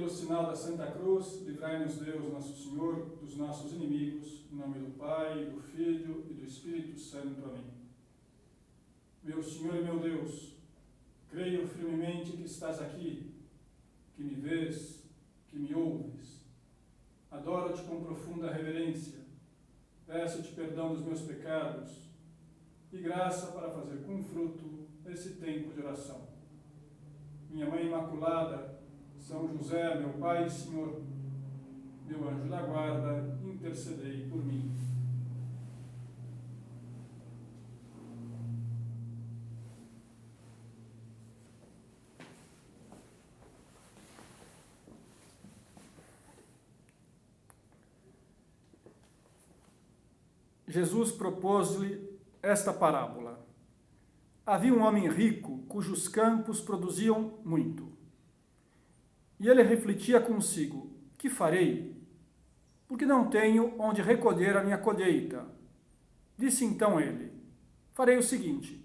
pelo sinal da Santa Cruz, livrai-nos Deus, nosso Senhor, dos nossos inimigos, em nome do Pai, do Filho e do Espírito Santo. Amém. Meu Senhor e meu Deus, creio firmemente que estás aqui, que me vês, que me ouves. Adoro-te com profunda reverência. Peço-te perdão dos meus pecados e graça para fazer com fruto esse tempo de oração. Minha Mãe Imaculada, São José, meu Pai e Senhor, meu anjo da guarda, intercedei por mim. Jesus propôs-lhe esta parábola. Havia um homem rico cujos campos produziam muito. E ele refletia consigo: que farei? Porque não tenho onde recolher a minha colheita. Disse então ele: farei o seguinte: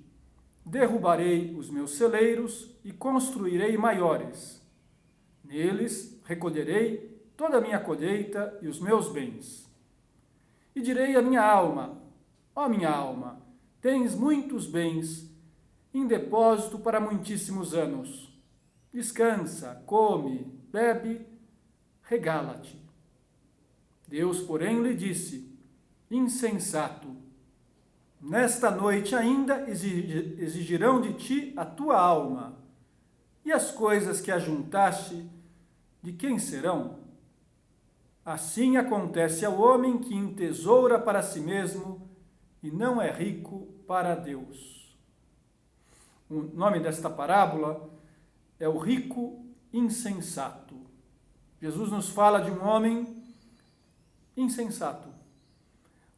derrubarei os meus celeiros e construirei maiores. Neles recolherei toda a minha colheita e os meus bens. E direi à minha alma: ó minha alma, tens muitos bens em depósito para muitíssimos anos. Descansa, come, bebe, regala-te. Deus, porém, lhe disse: insensato, nesta noite ainda exigirão de ti a tua alma, e as coisas que ajuntaste, de quem serão? Assim acontece ao homem que entesoura para si mesmo e não é rico para Deus. O nome desta parábola é o rico insensato. Jesus nos fala de um homem insensato.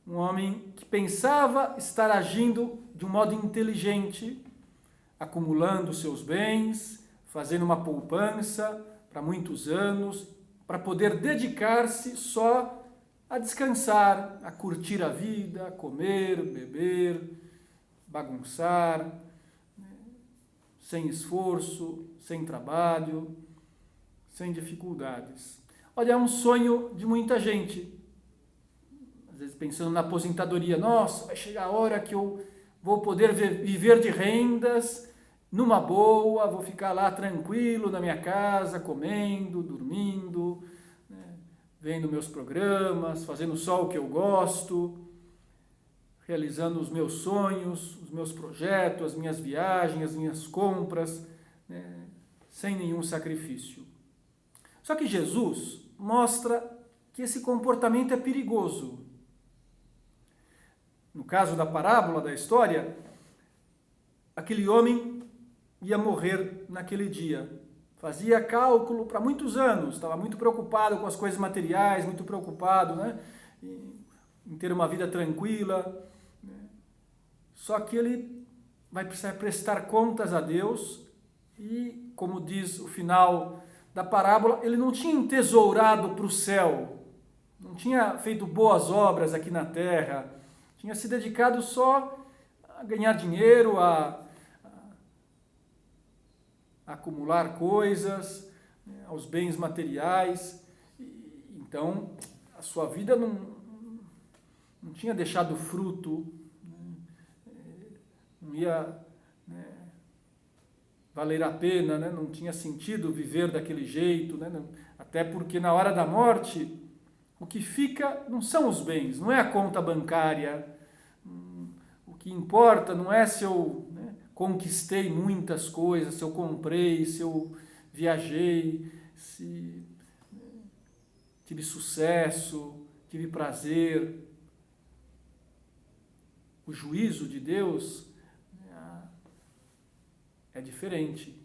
Um homem que pensava estar agindo de um modo inteligente, acumulando seus bens, fazendo uma poupança para muitos anos, para poder dedicar-se só a descansar, a curtir a vida, a comer, beber, bagunçar, sem esforço, sem trabalho, sem dificuldades. Olha, é um sonho de muita gente. Às vezes pensando na aposentadoria: nossa, vai chegar a hora que eu vou poder viver de rendas numa boa, vou ficar lá tranquilo na minha casa, comendo, dormindo, né, vendo meus programas, fazendo só o que eu gosto, realizando os meus sonhos, os meus projetos, as minhas viagens, as minhas compras, né, sem nenhum sacrifício. Só que Jesus mostra que esse comportamento é perigoso. No caso da parábola, da história, aquele homem ia morrer naquele dia. Fazia cálculo para muitos anos, estava muito preocupado com as coisas materiais, muito preocupado, né, em ter uma vida tranquila. Só que ele vai precisar prestar contas a Deus e, como diz o final da parábola, ele não tinha entesourado para o céu, não tinha feito boas obras aqui na terra, tinha se dedicado só a ganhar dinheiro, a acumular coisas, aos bens materiais. Então, a sua vida não tinha deixado fruto, não ia valer a pena, não tinha sentido viver daquele jeito, até porque na hora da morte, o que fica não são os bens, não é a conta bancária, o que importa não é se eu conquistei muitas coisas, se eu comprei, se eu viajei, se tive sucesso, tive prazer. O juízo de Deus é diferente.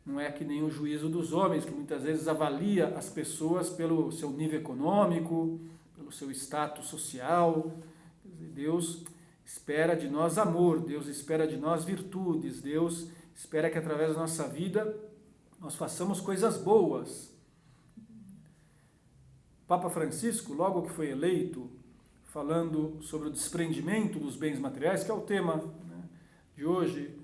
Não é que nem o juízo dos homens, que muitas vezes avalia as pessoas pelo seu nível econômico, pelo seu status social. Deus espera de nós amor, Deus espera de nós virtudes, Deus espera que através da nossa vida nós façamos coisas boas. Papa Francisco, logo que foi eleito, falando sobre o desprendimento dos bens materiais, que é o tema de hoje,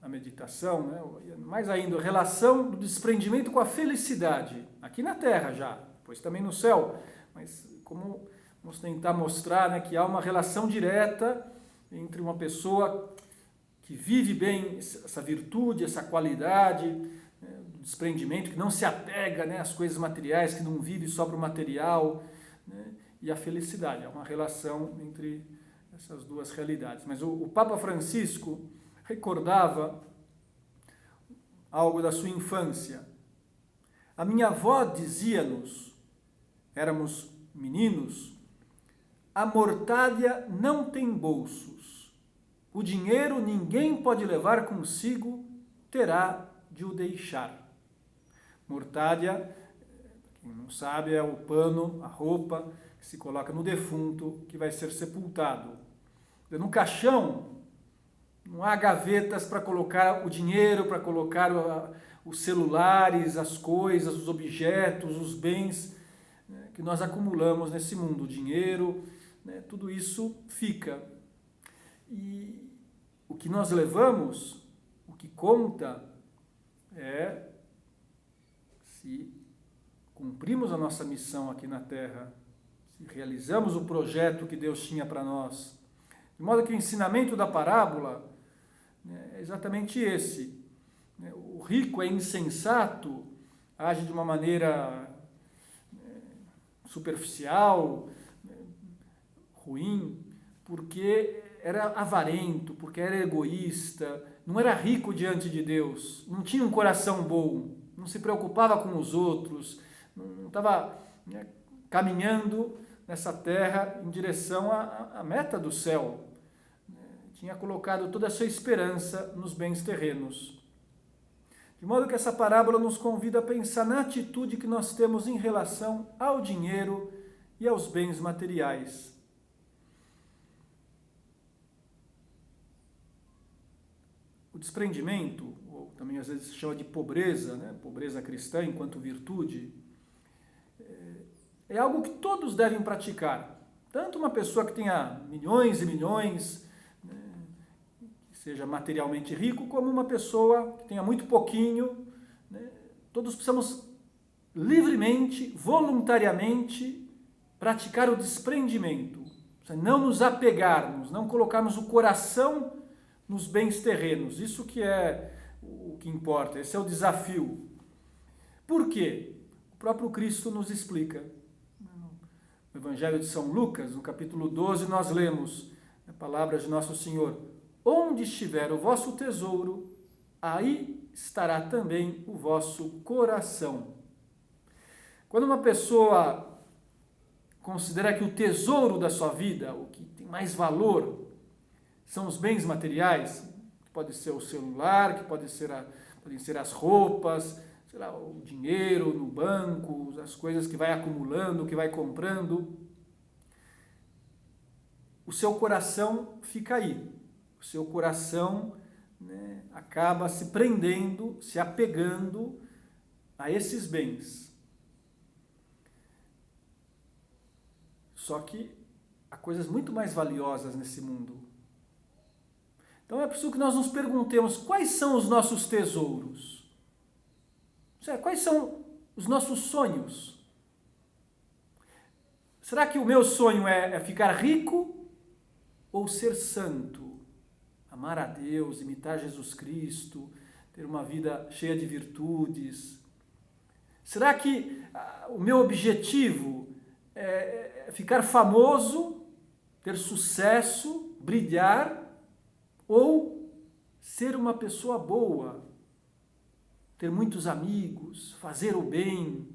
a meditação, né? Mais ainda, a relação do desprendimento com a felicidade, aqui na Terra já, pois também no céu, mas como vamos tentar mostrar, né, que há uma relação direta entre uma pessoa que vive bem essa virtude, essa qualidade, né, do desprendimento, que não se apega, né, às coisas materiais, que não vive só para o material, né, e a felicidade. Há uma relação entre essas duas realidades. Mas o Papa Francisco recordava algo da sua infância. A minha avó dizia-nos, éramos meninos, a mortalha não tem bolsos. O dinheiro ninguém pode levar consigo, terá de o deixar. Mortalha, quem não sabe, é o pano, a roupa que se coloca no defunto que vai ser sepultado. No caixão não há gavetas para colocar o dinheiro, para colocar os celulares, as coisas, os objetos, os bens, né, que nós acumulamos nesse mundo. O dinheiro, né, tudo isso fica. E o que nós levamos, o que conta, é se cumprimos a nossa missão aqui na Terra, se realizamos o projeto que Deus tinha para nós. De modo que o ensinamento da parábola, né, é exatamente esse. O rico é insensato, age de uma maneira superficial, ruim, porque era avarento, porque era egoísta, não era rico diante de Deus, não tinha um coração bom, não se preocupava com os outros, não estava, né, caminhando nessa terra em direção à meta do céu. Tinha colocado toda a sua esperança nos bens terrenos. De modo que essa parábola nos convida a pensar na atitude que nós temos em relação ao dinheiro e aos bens materiais. O desprendimento, ou também às vezes se chama de pobreza, né? Pobreza cristã enquanto virtude, é algo que todos devem praticar. Tanto uma pessoa que tenha milhões e milhões, seja materialmente rico, como uma pessoa que tenha muito pouquinho, né? Todos precisamos livremente, voluntariamente, praticar o desprendimento, não nos apegarmos, não colocarmos o coração nos bens terrenos. Isso que é o que importa, esse é o desafio. Por quê? O próprio Cristo nos explica. No Evangelho de São Lucas, no capítulo 12, nós lemos a palavra de Nosso Senhor: onde estiver o vosso tesouro, aí estará também o vosso coração. Quando uma pessoa considera que o tesouro da sua vida, o que tem mais valor, são os bens materiais, que pode ser o celular, que podem ser as roupas, sei lá, o dinheiro no banco, as coisas que vai acumulando, que vai comprando, o seu coração fica aí. O seu coração, né, acaba se prendendo, se apegando a esses bens. Só que há coisas muito mais valiosas nesse mundo. Então é preciso que nós nos perguntemos quais são os nossos tesouros. Quais são os nossos sonhos? Será que o meu sonho é ficar rico ou ser santo? Amar a Deus, imitar Jesus Cristo, ter uma vida cheia de virtudes? Será que o meu objetivo é ficar famoso, ter sucesso, brilhar, ou ser uma pessoa boa, ter muitos amigos, fazer o bem?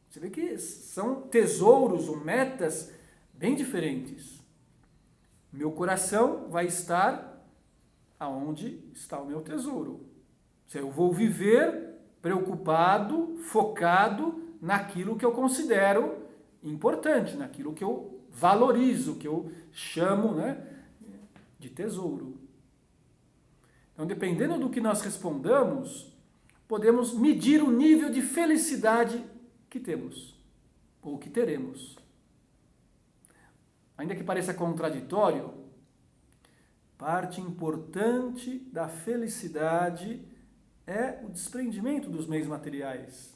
Você vê que são tesouros ou metas bem diferentes. Meu coração vai estar aonde está o meu tesouro. Eu vou viver preocupado, focado naquilo que eu considero importante, naquilo que eu valorizo, que eu chamo, né, de tesouro. Então, dependendo do que nós respondamos, podemos medir o nível de felicidade que temos, ou que teremos. Ainda que pareça contraditório, parte importante da felicidade é o desprendimento dos bens materiais.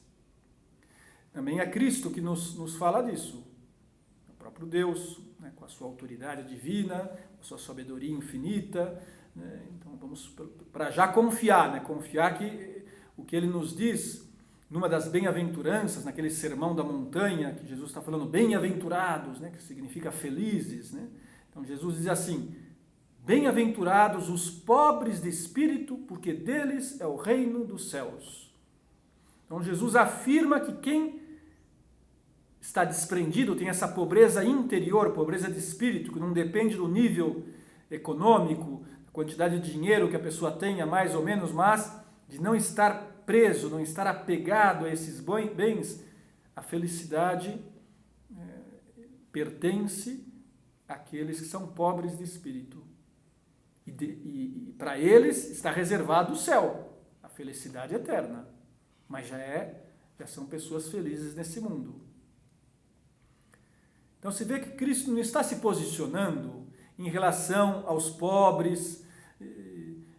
Também é Cristo que nos fala disso. O próprio Deus, né, com a sua autoridade divina, com a sua sabedoria infinita. Né? Então vamos para já confiar, né? Confiar que o que ele nos diz, numa das bem-aventuranças, naquele sermão da montanha, que Jesus está falando, bem-aventurados, né? Que significa felizes. Né? Então Jesus diz assim, bem-aventurados os pobres de espírito, porque deles é o reino dos céus. Então Jesus afirma que quem está desprendido, tem essa pobreza interior, pobreza de espírito, que não depende do nível econômico, da quantidade de dinheiro que a pessoa tenha, mais ou menos, mas de não estar preso, não estar apegado a esses bens, a felicidade pertence àqueles que são pobres de espírito. E para eles está reservado o céu, a felicidade eterna. Mas já são pessoas felizes nesse mundo. Então se vê que Cristo não está se posicionando em relação aos pobres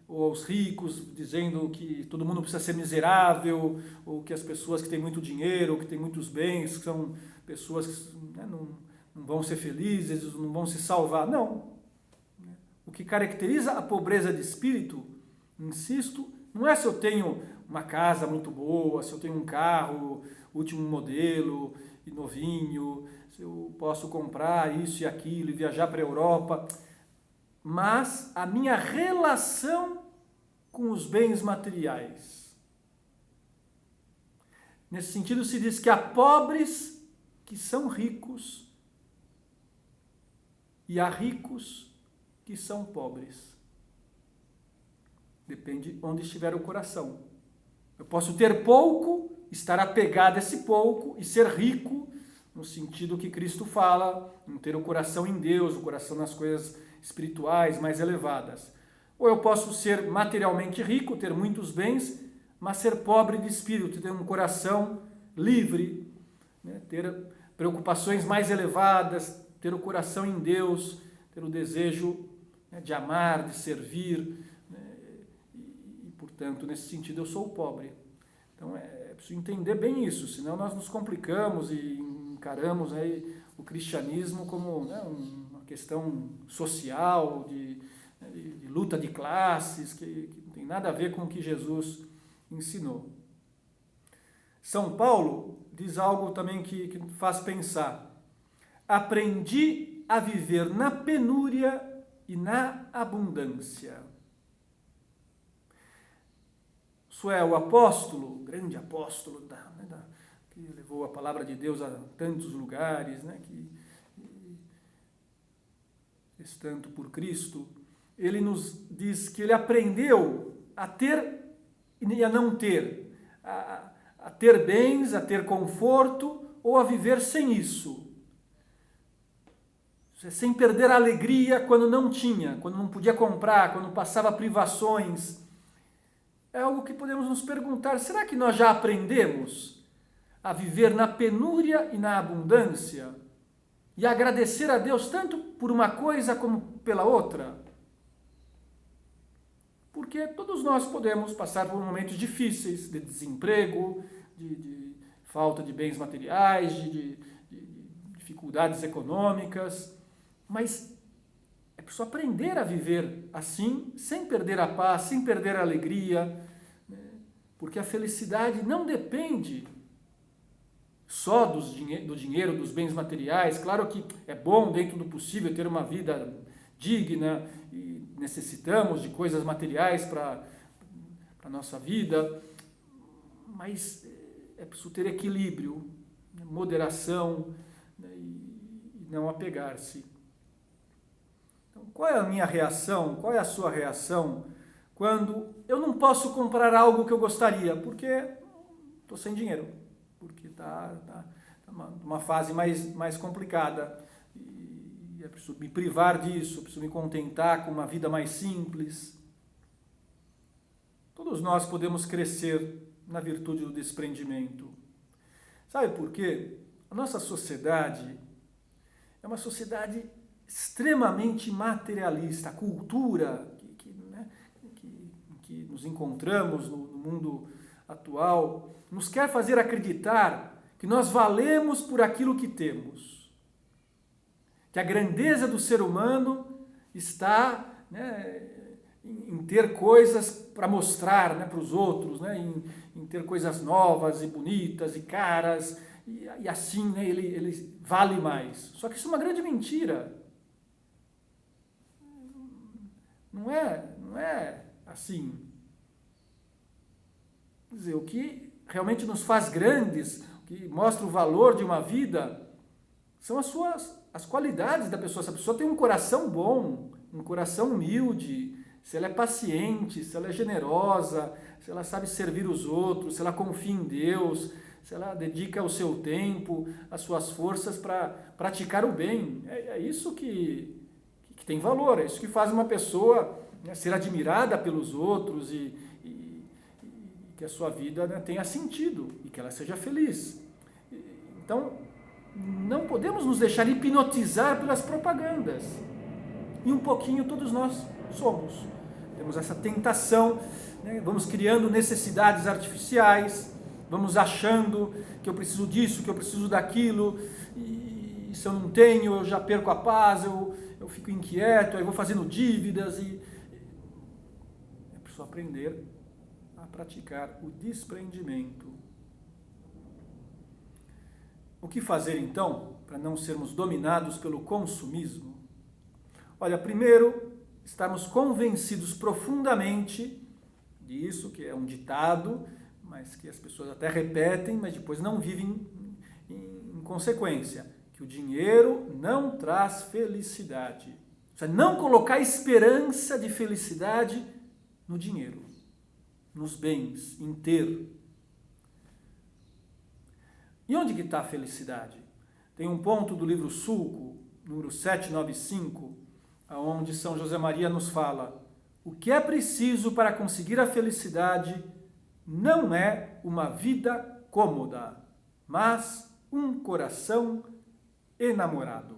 ou aos ricos, dizendo que todo mundo precisa ser miserável, ou que as pessoas que têm muito dinheiro, ou que têm muitos bens, são pessoas que não vão ser felizes, não vão se salvar. Não. O que caracteriza a pobreza de espírito, insisto, não é se eu tenho uma casa muito boa, se eu tenho um carro, último modelo e novinho, se eu posso comprar isso e aquilo e viajar para a Europa, mas a minha relação com os bens materiais. Nesse sentido se diz que há pobres que são ricos e há ricos que são pobres. Depende onde estiver o coração. Eu posso ter pouco, estar apegado a esse pouco e ser rico, no sentido que Cristo fala, em ter o coração em Deus, o coração nas coisas espirituais mais elevadas. Ou eu posso ser materialmente rico, ter muitos bens, mas ser pobre de espírito, ter um coração livre, né? Ter preocupações mais elevadas, ter o coração em Deus, ter o desejo de amar, de servir, né? E, portanto, nesse sentido, eu sou pobre. Então, é preciso entender bem isso, senão nós nos complicamos e encaramos aí o cristianismo como, né, uma questão social, de luta de classes, que não tem nada a ver com o que Jesus ensinou. São Paulo diz algo também que faz pensar. Aprendi a viver na penúria e na abundância. Isso é, o apóstolo, o grande apóstolo que levou a palavra de Deus a tantos lugares, né, que fez tanto por Cristo, ele nos diz que ele aprendeu a ter e a não ter, a ter bens, a ter conforto ou a viver sem isso. Sem perder a alegria quando não tinha, quando não podia comprar, quando passava privações. É algo que podemos nos perguntar, será que nós já aprendemos a viver na penúria e na abundância? E a agradecer a Deus tanto por uma coisa como pela outra? Porque todos nós podemos passar por momentos difíceis, de desemprego, de falta de bens materiais, de dificuldades econômicas, mas é preciso aprender a viver assim, sem perder a paz, sem perder a alegria, né? Porque a felicidade não depende só do dinheiro, dos bens materiais. Claro que é bom, dentro do possível, ter uma vida digna e necessitamos de coisas materiais para a nossa vida, mas é preciso ter equilíbrio, moderação, né, e não apegar-se. Então, qual é a minha reação, qual é a sua reação quando eu não posso comprar algo que eu gostaria, porque estou sem dinheiro, porque está numa fase mais complicada, e é preciso me privar disso, preciso me contentar com uma vida mais simples. Todos nós podemos crescer na virtude do desprendimento. Sabe por quê? A nossa sociedade é uma sociedade extremamente materialista, a cultura que nos encontramos no mundo atual, nos quer fazer acreditar que nós valemos por aquilo que temos. Que a grandeza do ser humano está, né, em ter coisas para mostrar, né, para os outros, né, em ter coisas novas e bonitas e caras, e assim, né, ele vale mais. Só que isso é uma grande mentira. Não é assim. Quer dizer, o que realmente nos faz grandes, o que mostra o valor de uma vida, são as qualidades da pessoa. Se a pessoa tem um coração bom, um coração humilde, se ela é paciente, se ela é generosa, se ela sabe servir os outros, se ela confia em Deus, se ela dedica o seu tempo, as suas forças para praticar o bem. É isso que tem valor, é isso que faz uma pessoa, né, ser admirada pelos outros e que a sua vida, né, tenha sentido e que ela seja feliz. Então, não podemos nos deixar hipnotizar pelas propagandas. E um pouquinho todos nós somos. Temos essa tentação, né, vamos criando necessidades artificiais, vamos achando que eu preciso disso, que eu preciso daquilo, e se eu não tenho, eu já perco a paz, eu fico inquieto, aí vou fazendo dívidas e é preciso aprender a praticar o desprendimento. O que fazer então para não sermos dominados pelo consumismo? Olha, primeiro, estarmos convencidos profundamente disso, que é um ditado, mas que as pessoas até repetem, mas depois não vivem em consequência, que o dinheiro não traz felicidade. Ou seja, não colocar esperança de felicidade no dinheiro, nos bens, em ter. E onde que está a felicidade? Tem um ponto do livro Sulco, número 795, onde São José Maria nos fala: o que é preciso para conseguir a felicidade não é uma vida cômoda, mas um coração enamorado.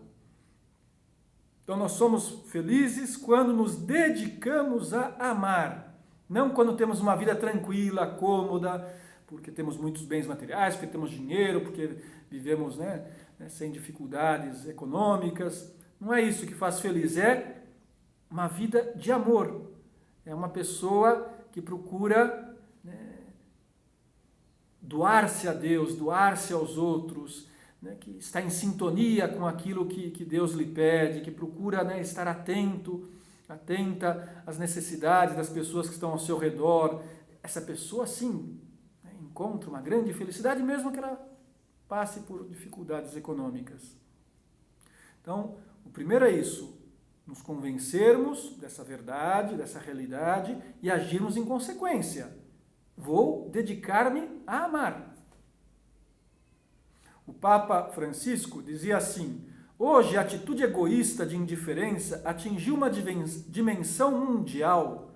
Então nós somos felizes quando nos dedicamos a amar, não quando temos uma vida tranquila, cômoda, porque temos muitos bens materiais, porque temos dinheiro, porque vivemos, né, sem dificuldades econômicas. Não é isso que faz feliz, é uma vida de amor. É uma pessoa que procura, né, doar-se a Deus, doar-se aos outros, né, que está em sintonia com aquilo que Deus lhe pede, que procura, né, estar atenta às necessidades das pessoas que estão ao seu redor. Essa pessoa, sim, né, encontra uma grande felicidade, mesmo que ela passe por dificuldades econômicas. Então, o primeiro é isso, nos convencermos dessa verdade, dessa realidade e agirmos em consequência. Vou dedicar-me a amar. O Papa Francisco dizia assim: hoje a atitude egoísta de indiferença atingiu uma dimensão mundial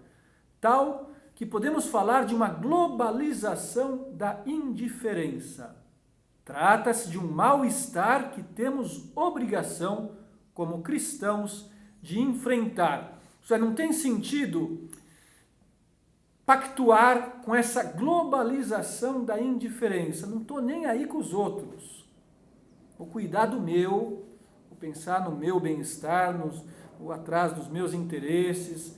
tal que podemos falar de uma globalização da indiferença. Trata-se de um mal-estar que temos obrigação, como cristãos, de enfrentar. Ou seja, não tem sentido pactuar com essa globalização da indiferença. Não estou nem aí com os outros. Vou cuidar do meu, vou pensar no meu bem-estar, vou atrás dos meus interesses,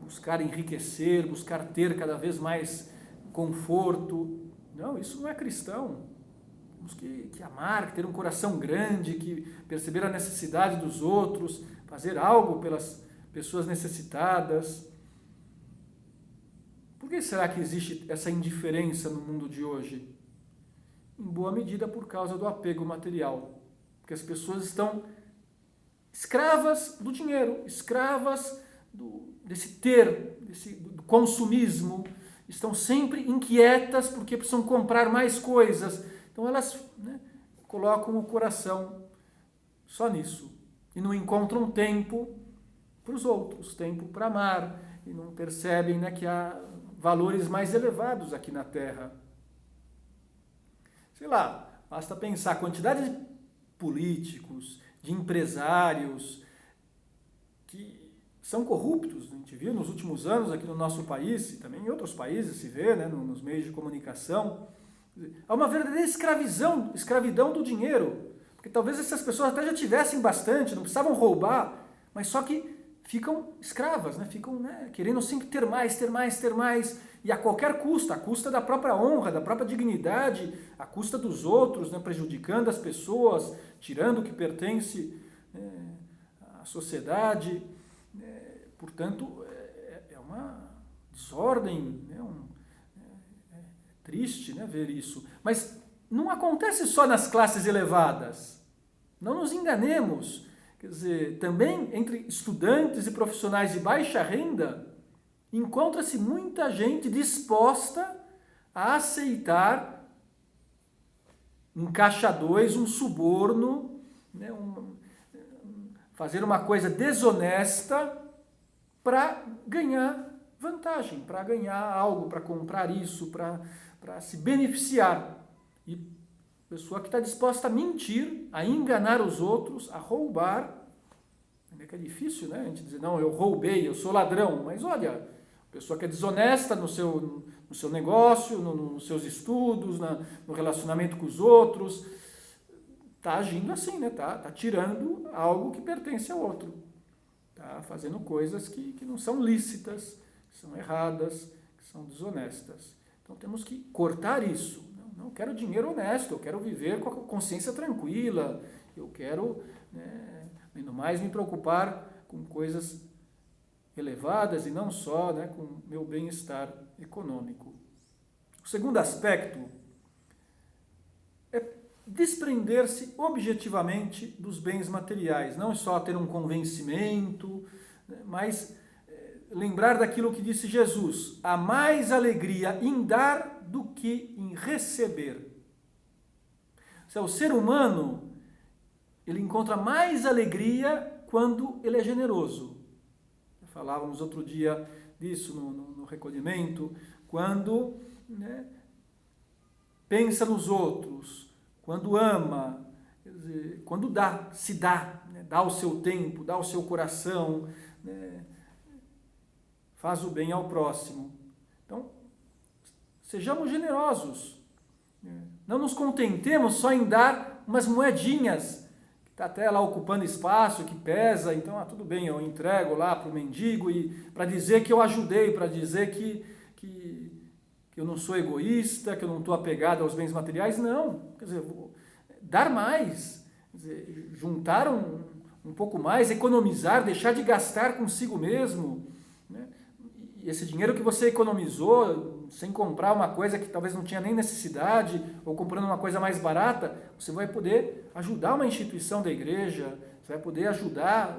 buscar enriquecer, buscar ter cada vez mais conforto. Não, isso não é cristão. Temos que amar, que ter um coração grande, que perceber a necessidade dos outros, fazer algo pelas pessoas necessitadas. Por que será que existe essa indiferença no mundo de hoje? Em boa medida por causa do apego material. Porque as pessoas estão escravas do dinheiro, escravas desse ter, do consumismo, estão sempre inquietas porque precisam comprar mais coisas. Então elas, né, colocam o coração só nisso e não encontram tempo para os outros, tempo para amar, e não percebem, né, que há valores mais elevados aqui na Terra. Sei lá, basta pensar a quantidade de políticos, de empresários que são corruptos. A gente viu nos últimos anos aqui no nosso país, e também em outros países se vê, né, nos meios de comunicação, há uma verdadeira escravidão do dinheiro. Porque talvez essas pessoas até já tivessem bastante, não precisavam roubar, mas só que ficam escravas, né? Ficam, né, querendo sempre ter mais, ter mais, ter mais, e a qualquer custo, a custa da própria honra, da própria dignidade, a custa dos outros, né, prejudicando as pessoas, tirando o que pertence, né, à sociedade. Portanto, é uma desordem, né, é triste, né, ver isso. Mas não acontece só nas classes elevadas. Não nos enganemos. Quer dizer, também entre estudantes e profissionais de baixa renda, encontra-se muita gente disposta a aceitar um caixa 2, um suborno, né, fazer uma coisa desonesta para ganhar vantagem, para ganhar algo, para comprar isso, para se beneficiar. E a pessoa que está disposta a mentir, a enganar os outros, a roubar. É que é difícil, né? A gente dizer, não, eu roubei, eu sou ladrão. Mas olha, a pessoa que é desonesta no seu negócio, nos seus estudos, no relacionamento com os outros, está agindo assim, né? Tá tirando algo que pertence ao outro. Está fazendo coisas que não são lícitas, que são erradas, que são desonestas. Então temos que cortar isso. Não quero dinheiro honesto, eu quero viver com a consciência tranquila, eu quero, né, ainda mais me preocupar com coisas elevadas e não só, né, com meu bem-estar econômico. O segundo aspecto é desprender-se objetivamente dos bens materiais, não só ter um convencimento, né, mas lembrar daquilo que disse Jesus: há mais alegria em dar do que em receber. O ser humano, ele encontra mais alegria quando ele é generoso. Falávamos outro dia disso no recolhimento, quando, né, pensa nos outros, quando ama, quer dizer, quando se dá, né, dá o seu tempo, dá o seu coração, né, faz o bem ao próximo. Então, sejamos generosos. Não nos contentemos só em dar umas moedinhas, que está até lá ocupando espaço, que pesa, então tudo bem, eu entrego lá para o mendigo, e para dizer que eu ajudei, para dizer que eu não sou egoísta, que eu não estou apegado aos bens materiais. Não, quer dizer, dar mais, quer dizer, juntar um pouco mais, economizar, deixar de gastar consigo mesmo, né? E esse dinheiro que você economizou, sem comprar uma coisa que talvez não tinha nem necessidade, ou comprando uma coisa mais barata, você vai poder ajudar uma instituição da igreja, você vai poder ajudar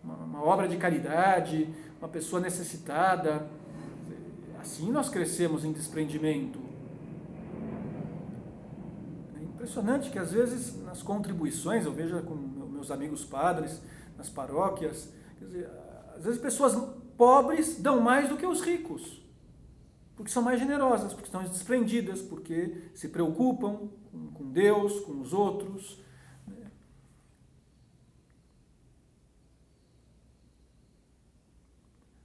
uma obra de caridade, uma pessoa necessitada. Assim nós crescemos em desprendimento. É impressionante que às vezes nas contribuições, eu vejo com meus amigos padres, nas paróquias, quer dizer, às vezes pessoas pobres dão mais do que os ricos, porque são mais generosas, porque estão desprendidas, porque se preocupam com Deus, com os outros.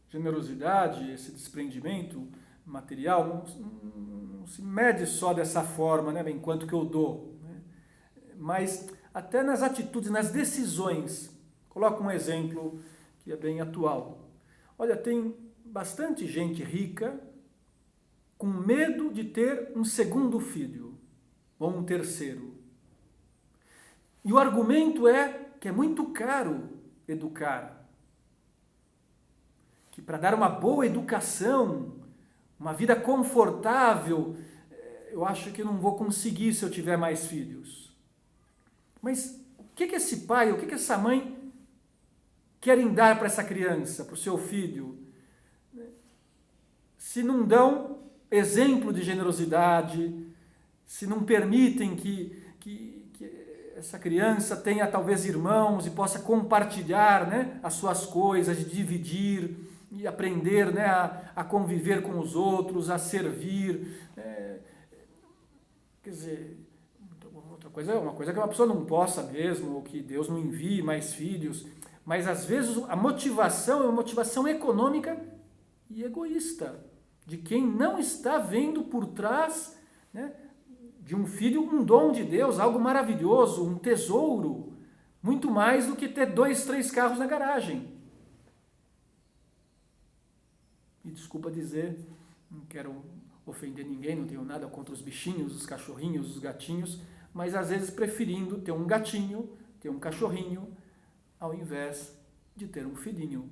Generosidade, esse desprendimento material, não se mede só dessa forma, né, enquanto que eu dou, né? Mas até nas atitudes, nas decisões. Coloco um exemplo que é bem atual. Olha, tem bastante gente rica com medo de ter um segundo filho, ou um terceiro. E o argumento é que é muito caro educar. Que para dar uma boa educação, uma vida confortável, eu acho que não vou conseguir se eu tiver mais filhos. Mas o que esse pai, o que essa mãe querem dar para essa criança, para o seu filho, se não dão exemplo de generosidade, se não permitem que essa criança tenha talvez irmãos e possa compartilhar, né, as suas coisas, de dividir e aprender, né, a conviver com os outros, a servir. Quer dizer, Outra coisa é uma coisa que uma pessoa não possa mesmo, ou que Deus não envie mais filhos, mas às vezes a motivação é uma motivação econômica e egoísta, de quem não está vendo por trás, né, de um filho um dom de Deus, algo maravilhoso, um tesouro, muito mais do que ter 2, 3 carros na garagem. E desculpa dizer, não quero ofender ninguém, não tenho nada contra os bichinhos, os cachorrinhos, os gatinhos, mas às vezes preferindo ter um gatinho, ter um cachorrinho, ao invés de ter um filhinho.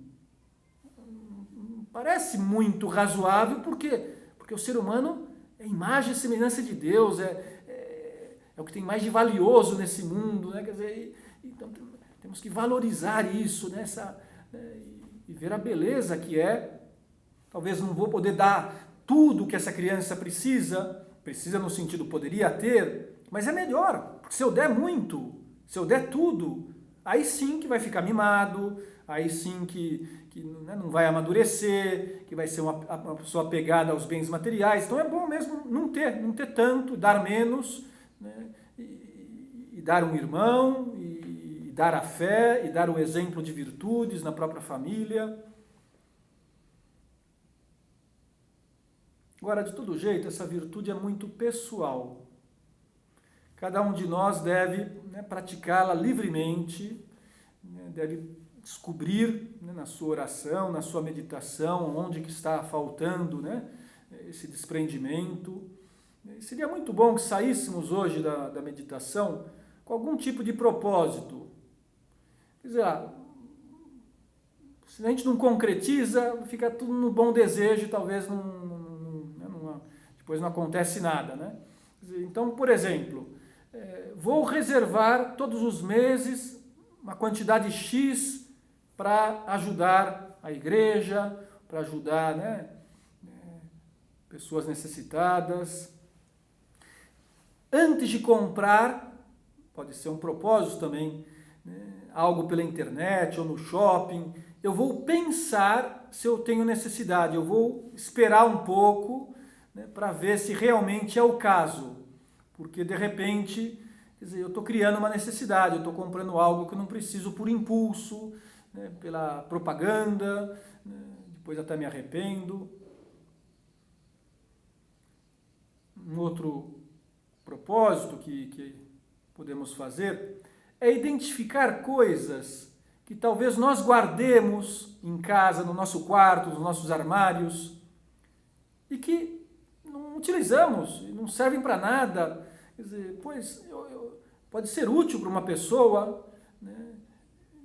Parece muito razoável, por quê? Porque o ser humano é imagem e semelhança de Deus, é o que tem mais de valioso nesse mundo, né? Quer dizer, então temos que valorizar isso, né? E ver a beleza que é. Talvez não vou poder dar tudo que essa criança precisa no sentido poderia ter, mas é melhor, porque se eu der muito, se eu der tudo, aí sim que vai ficar mimado, aí sim que né, não vai amadurecer, que vai ser uma pessoa apegada aos bens materiais. Então é bom mesmo não ter tanto, dar menos, né, e dar um irmão, e dar a fé, e dar o exemplo de virtudes na própria família. Agora, de todo jeito, essa virtude é muito pessoal. Cada um de nós deve, né, praticá-la livremente, né, deve descobrir, né, na sua oração, na sua meditação, onde que está faltando, né, esse desprendimento. Seria muito bom que saíssemos hoje da meditação com algum tipo de propósito. Quer dizer, se a gente não concretiza, fica tudo no bom desejo, talvez depois não acontece nada, né? Então, por exemplo, vou reservar todos os meses uma quantidade X para ajudar a igreja, para ajudar, né, pessoas necessitadas. Antes de comprar, pode ser um propósito também, né, algo pela internet ou no shopping, eu vou pensar se eu tenho necessidade, eu vou esperar um pouco, né, para ver se realmente é o caso, porque de repente, quer dizer, eu estou criando uma necessidade, eu estou comprando algo que eu não preciso por impulso, né, pela propaganda, né, depois até me arrependo. Um outro propósito que podemos fazer é identificar coisas que talvez nós guardemos em casa, no nosso quarto, nos nossos armários, e que não utilizamos, e não servem para nada. Quer dizer, pois pode ser útil para uma pessoa, né?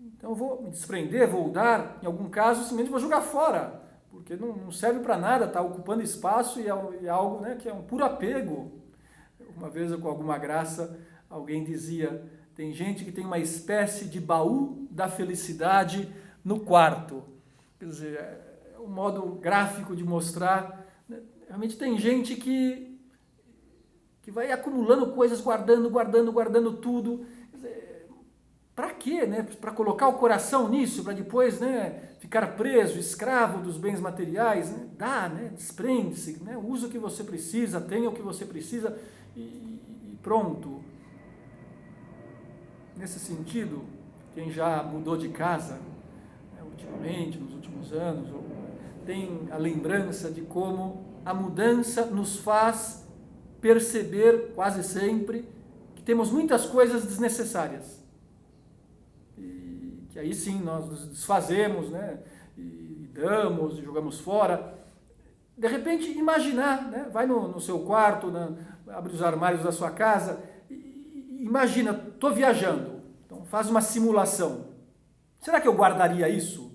Então eu vou me desprender, vou dar, em algum caso, simplesmente vou jogar fora, porque não serve para nada, está ocupando espaço e é algo, né, que é um puro apego. Uma vez, com alguma graça, alguém dizia, tem gente que tem uma espécie de baú da felicidade no quarto. Quer dizer, é um modo gráfico de mostrar. Realmente tem gente que vai acumulando coisas, guardando tudo. Para quê? Né? Para colocar o coração nisso, para depois, né, ficar preso, escravo dos bens materiais. Né? Dá, né? Desprende-se, né? Usa o que você precisa, tenha o que você precisa e pronto. Nesse sentido, quem já mudou de casa, né, ultimamente, nos últimos anos, tem a lembrança de como a mudança nos faz perceber, quase sempre, que temos muitas coisas desnecessárias. E que aí sim nós nos desfazemos, né, e damos, e jogamos fora. De repente, imaginar, né, vai no seu quarto, abre os armários da sua casa, imagina, estou viajando, então faz uma simulação. Será que eu guardaria isso?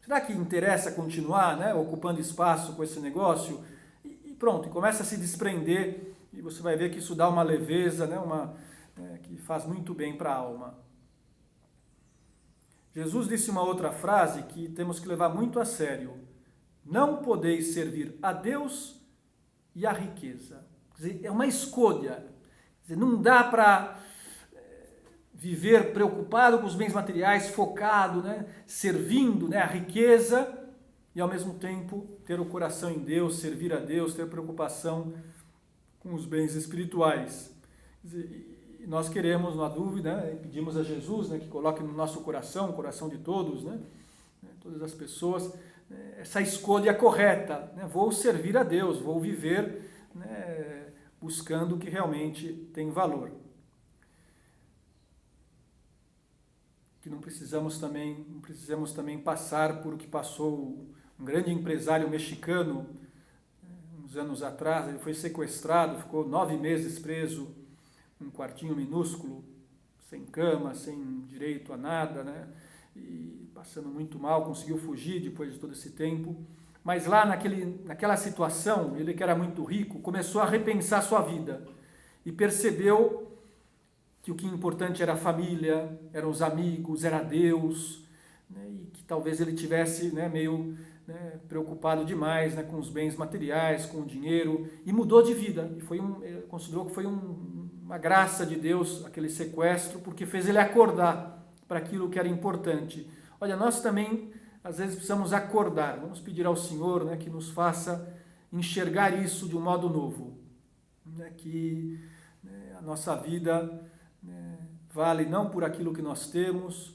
Será que interessa continuar, né, ocupando espaço com esse negócio? E pronto, e começa a se desprender e você vai ver que isso dá uma leveza, né, que faz muito bem para a alma. Jesus disse uma outra frase que temos que levar muito a sério. Não podeis servir a Deus e à riqueza. Quer dizer, é uma escolha. Quer dizer, não dá para viver preocupado com os bens materiais, focado, né, servindo, né, a riqueza, e ao mesmo tempo ter o coração em Deus, servir a Deus, ter preocupação com os bens espirituais. Quer dizer, E nós queremos, não há dúvida, né, pedimos a Jesus, né, que coloque no nosso coração, o coração de todos, né, todas as pessoas, essa escolha correta. Né, vou servir a Deus, vou viver, né, buscando o que realmente tem valor. Que não precisamos também passar por o que passou um grande empresário mexicano, uns anos atrás. Ele foi sequestrado, ficou 9 meses preso num quartinho minúsculo, sem cama, sem direito a nada, né? E passando muito mal, conseguiu fugir depois de todo esse tempo. Mas lá naquela situação, ele que era muito rico, começou a repensar sua vida e percebeu que o que é importante era a família, eram os amigos, era Deus, né, e que talvez ele tivesse, né, meio, né, preocupado demais, né, com os bens materiais, com o dinheiro, e mudou de vida. E ele considerou que foi uma graça de Deus aquele sequestro, porque fez ele acordar para aquilo que era importante. Olha, nós também às vezes precisamos acordar. Vamos pedir ao Senhor, né, que nos faça enxergar isso de um modo novo, né, que, né, a nossa vida, né, vale não por aquilo que nós temos,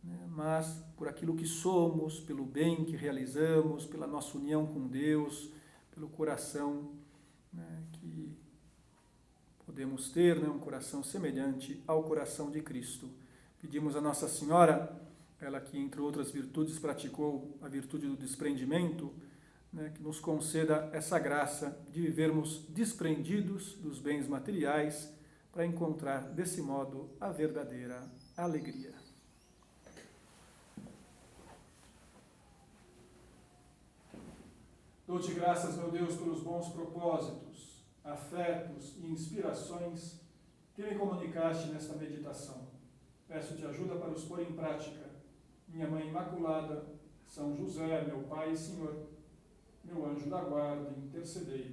né, mas por aquilo que somos, pelo bem que realizamos, pela nossa união com Deus, pelo coração, né, que podemos ter, né, um coração semelhante ao coração de Cristo. Pedimos a Nossa Senhora, ela que entre outras virtudes praticou a virtude do desprendimento, né, que nos conceda essa graça de vivermos desprendidos dos bens materiais, para encontrar, desse modo, a verdadeira alegria. Dou-te graças, meu Deus, pelos bons propósitos, afetos e inspirações que me comunicaste nesta meditação. Peço-te ajuda para os pôr em prática. Minha Mãe Imaculada, São José, meu Pai e Senhor, meu anjo da guarda, intercedei